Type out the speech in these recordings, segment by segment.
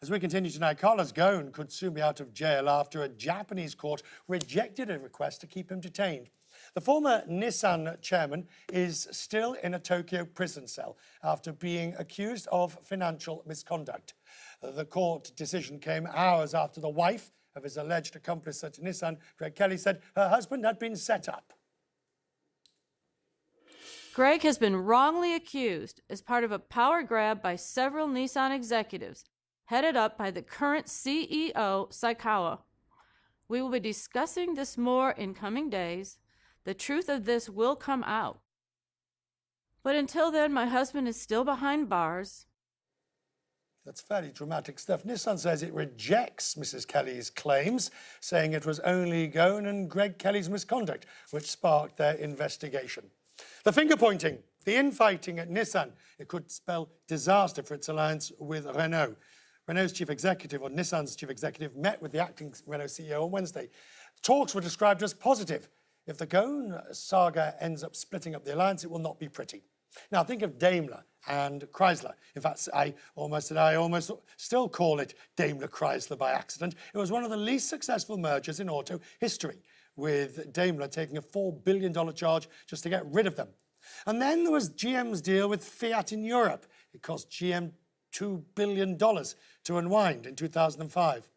As we continue tonight, Carlos Ghosn could soon be out of jail after a Japanese court rejected a request to keep him detained. The former Nissan chairman is still in a Tokyo prison cell after being accused of financial misconduct. The court decision came hours after the wife of his alleged accomplice at Nissan, Kelley, said her husband had been set up. Greg has been wrongly accused as part of a power grab by several Nissan executives, headed up by the current CEO, Saikawa. We will be discussing this more in coming days. The truth of this will come out. But until then, my husband is still behind bars. That's fairly dramatic stuff. Nissan says it rejects Mrs. Kelley's claims, saying it was only Ghosn and Greg Kelley's misconduct which sparked their investigation. The finger-pointing, the infighting at Nissan, it could spell disaster for its alliance with Renault. Renault's chief executive, or Nissan's chief executive, met with the acting Renault CEO on Wednesday. Talks were described as positive. If the Ghosn saga ends up splitting up the alliance, it will not be pretty. Now, think of Daimler and Chrysler. In fact, I almost still call it Daimler Chrysler by accident. It was one of the least successful mergers in auto history, with Daimler taking a $4 billion charge just to get rid of them. And then there was GM's deal with Fiat in Europe. It cost GM $2 billion to unwind in 2005.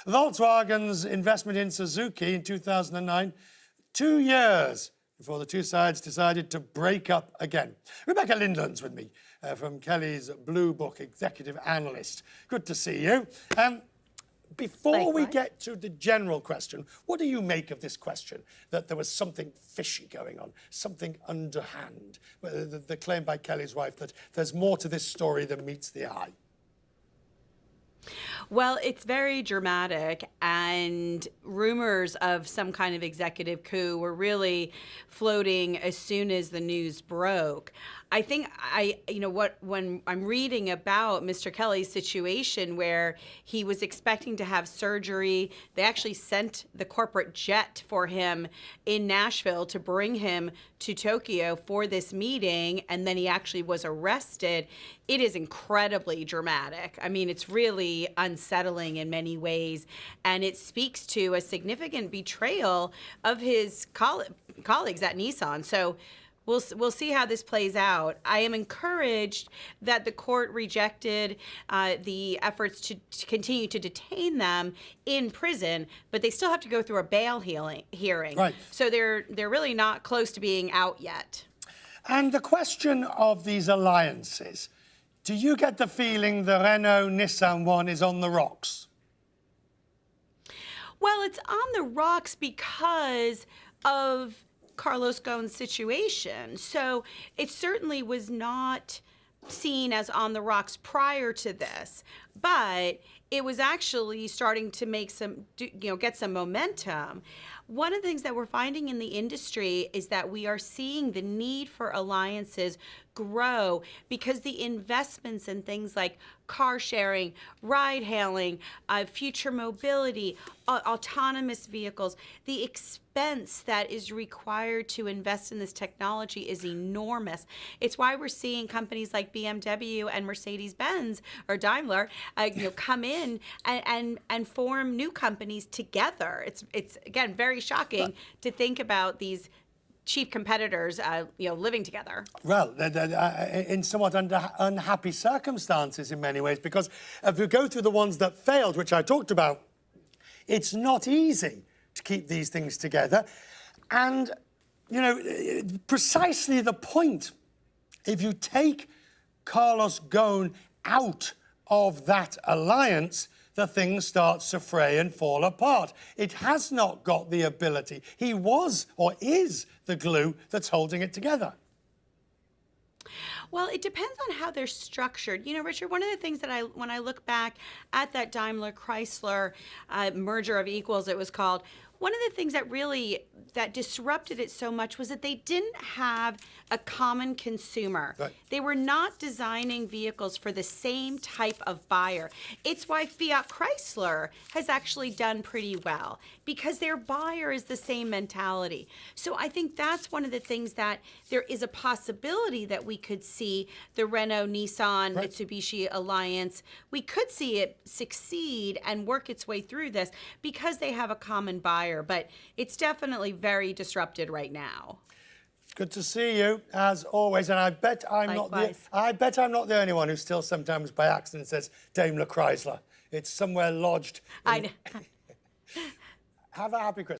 Volkswagen's investment in Suzuki in 2009, 2 years before the two sides decided to break up again. Rebecca Lindland's with me from Kelley's Blue Book Executive Analyst. Good to see you. Before we get to the general question, what do you make of this question, that there was something fishy going on, something underhand? The claim by Kelley's wife that there's more to this story than meets the eye. Well, it's very dramatic, and rumors of some kind of executive coup were really floating as soon as the news broke. I think when I'm reading about Mr. Kelley's situation where he was expecting to have surgery, they actually sent the corporate jet for him in Nashville to bring him to Tokyo for this meeting, and then he actually was arrested. It is incredibly dramatic. I mean, it's really unsettling in many ways, and it speaks to a significant betrayal of his colleagues at Nissan. So we'll see how this plays out. I am encouraged that the court rejected the efforts to continue to detain them in prison, but they still have to go through a bail hearing. Right. So they're really not close to being out yet. And the question of these alliances, do you get the feeling the Renault-Nissan one is on the rocks? Well, it's on the rocks because of Carlos Ghosn's situation. So it certainly was not seen as on the rocks prior to this, but it was actually starting to make get some momentum. One of the things that we're finding in the industry is that we are seeing the need for alliances grow because the investments in things like car sharing, ride hailing, future mobility, autonomous vehicles, the expense that is required to invest in this technology is enormous. It's why we're seeing companies like BMW and Mercedes-Benz or Daimler come in and form new companies together. It's again very shocking to think about these chief competitors, living together. Well, in somewhat unhappy circumstances in many ways, because if you go through the ones that failed, which I talked about, it's not easy to keep these things together. And, precisely the point, if you take Carlos Ghosn out of that alliance, the thing starts to fray and fall apart. It has not got the ability. He was or is the glue that's holding it together. Well, it depends on how they're structured. Richard, one of the things that when I look back at that Daimler-Chrysler merger of equals, it was called, one of the things that disrupted it so much was that they didn't have a common consumer. Right. They were not designing vehicles for the same type of buyer. It's why Fiat Chrysler has actually done pretty well, because their buyer is the same mentality. So I think that's one of the things that there is a possibility that we could see the Renault-Nissan Mitsubishi alliance. We could see it succeed and work its way through this because they have a common buyer, but it's definitely very disrupted right now. Good to see you, as always. And I bet I'm not the only one who still sometimes by accident says Daimler Chrysler. It's somewhere lodged. I know. Have a happy Christmas.